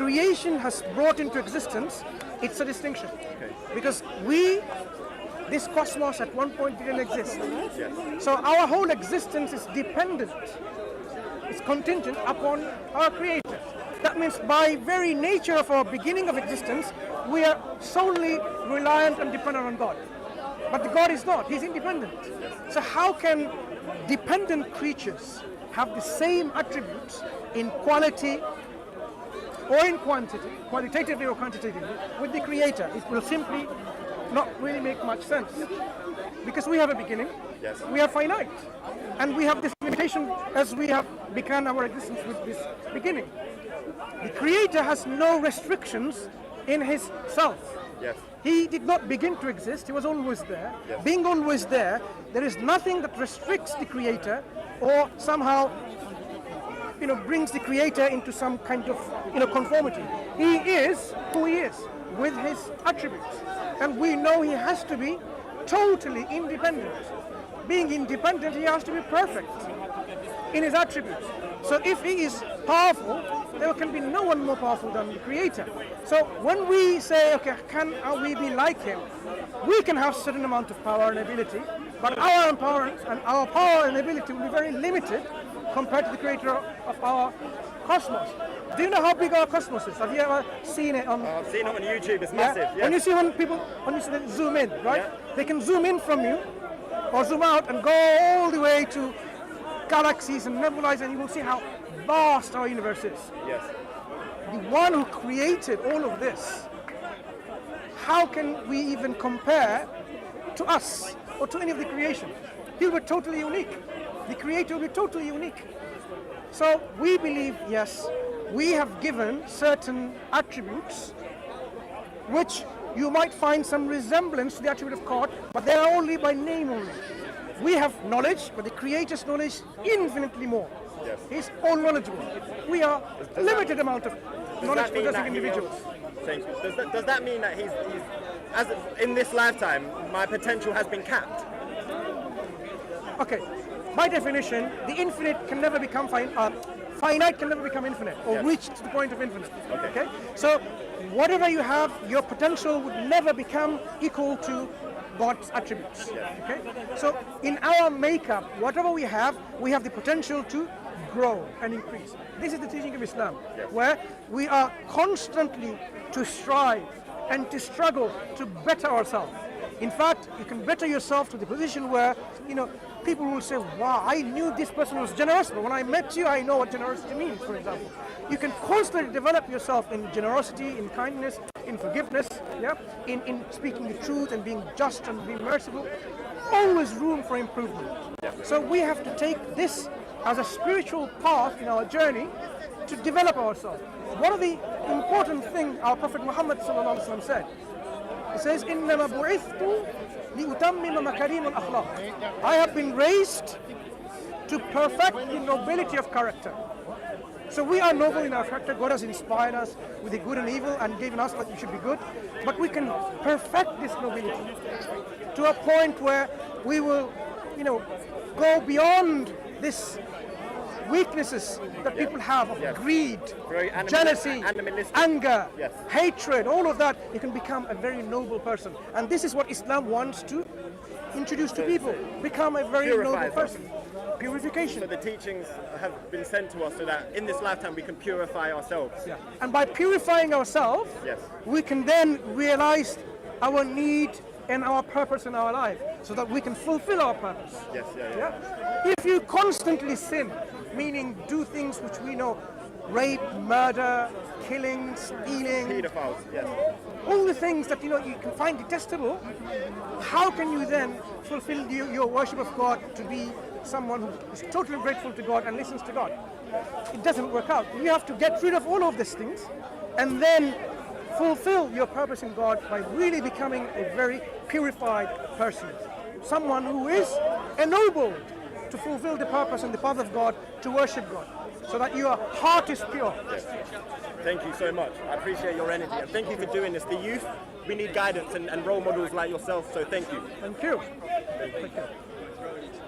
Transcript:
creation has brought into existence, it's a distinction. Okay. Because this cosmos at one point didn't exist. Yes. So our whole existence is dependent, it's contingent upon our Creator. That means by very nature of our beginning of existence, we are solely reliant and dependent on God. But God is not, He's independent. So how can dependent creatures have the same attributes in quality or in quantity, qualitatively or quantitatively, with the Creator? It will simply not really make much sense. Because we have a beginning, Yes. we are finite, and we have this limitation as we have begun our existence with this beginning. The Creator has no restrictions in His self. Yes. He did not begin to exist, He was always there. Yes. Being always there, there is nothing that restricts the Creator or somehow brings the Creator into some kind of conformity. He is who He is with His attributes. And we know He has to be totally independent. Being independent, He has to be perfect in His attributes. So if He is powerful, there can be no one more powerful than the Creator. So when we say, okay, can we be like Him? We can have a certain amount of power and ability, but our power and ability will be very limited compared to the Creator of our cosmos. Do you know how big our cosmos is? Have you ever seen it on? I've seen it on YouTube. It's massive. Yes. When you see when you see them zoom in, right? Yeah. They can zoom in from you, or zoom out and go all the way to galaxies and nebulae, and you will see how vast our universe is. Yes. The one who created all of this, how can we even compare to us or to any of the creation? He'll be totally unique. The Creator will be totally unique. So we believe, yes, we have given certain attributes which you might find some resemblance to the attribute of God, but they are only by name only. We have knowledge, but the Creator's knowledge infinitely more. Yes. He's all knowledgeable. We are a limited amount of knowledge possessing individuals. Thank you. Does that mean that he's as in this lifetime, my potential has been capped? Okay, by definition, the infinite can never become finite can never become infinite or Yes. reach to the point of infinite. Okay. So whatever you have, your potential would never become equal to God's attributes. Yes. Okay. So in our makeup, whatever we have the potential to grow and increase. This is the teaching of Islam, Yes. where we are constantly to strive and to struggle to better ourselves. In fact, you can better yourself to the position where, people will say, wow, I knew this person was generous, but when I met you, I know what generosity means, for example. You can constantly develop yourself in generosity, in kindness, in forgiveness, in speaking the truth and being just and being merciful. Always room for improvement. So we have to take this as a spiritual path in our journey to develop ourselves. One of the important things our Prophet Muhammad ﷺ said, he says, إِنَّمَا بُعِثْتُ لِأُتَمِّمَ مَكَارِمَ الْأَخْلَاقِ. I have been raised to perfect the nobility of character. So we are noble in our character. God has inspired us with the good and evil and given us that we should be good. But we can perfect this nobility to a point where we will, go beyond this weaknesses that people have of greed, jealousy, anger, hatred, all of that. You can become a very noble person. And this is what Islam wants to introduce to people. Become a very noble person. Purification. So the teachings have been sent to us so that in this lifetime we can purify ourselves. Yeah. And by purifying ourselves, we can then realize our need and our purpose in our life, so that we can fulfill our purpose. If you constantly sin, meaning do things which we know, rape, murder, killing, stealing, pedophiles, all the things that you can find detestable, how can you then fulfill your worship of God to be someone who is totally grateful to God and listens to God? It doesn't work out. You have to get rid of all of these things and then fulfill your purpose in God by really becoming a very purified person. Someone who is ennobled to fulfill the purpose and the path of God, to worship God, so that your heart is pure. Thank you so much. I appreciate your energy, and thank you for doing this. The youth, we need guidance and role models like yourself, so thank you. Thank you. Thank you.